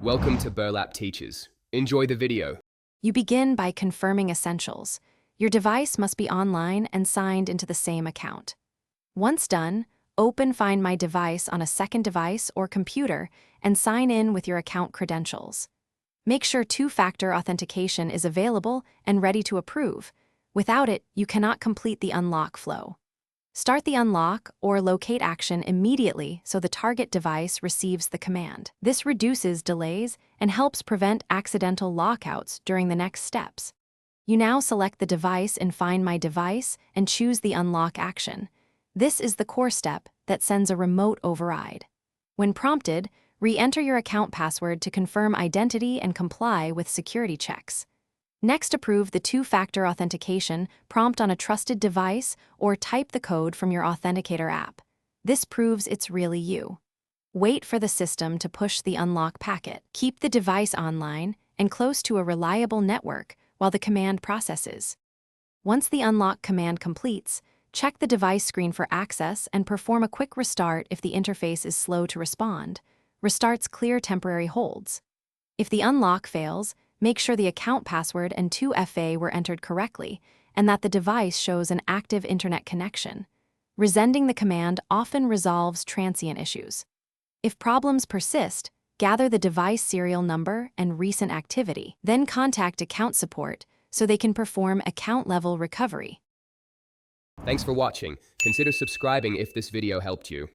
Welcome to Burlap Teachers. Enjoy the video. You begin by confirming essentials. Your device must be online and signed into the same account. Once done, open Find My Device on a second device or computer and sign in with your account credentials. Make sure two-factor authentication is available and ready to approve. Without it, you cannot complete the unlock flow. Start the unlock or locate action immediately so the target device receives the command. This reduces delays and helps prevent accidental lockouts during the next steps. You now select the device in Find My Device and choose the unlock action. This is the core step that sends a remote override. When prompted, re-enter your account password to confirm identity and comply with security checks. Next, approve the two-factor authentication prompt on a trusted device or type the code from your Authenticator app. This proves it's really you. Wait for the system to push the unlock packet. Keep the device online and close to a reliable network while the command processes. Once the unlock command completes, check the device screen for access and perform a quick restart if the interface is slow to respond. Restarts clear temporary holds. If the unlock fails, make sure the account password and 2FA were entered correctly and that the device shows an active internet connection. Resending the command often resolves transient issues. If problems persist, gather the device serial number and recent activity, then contact account support so they can perform account-level recovery. Thanks for watching. Consider subscribing if this video helped you.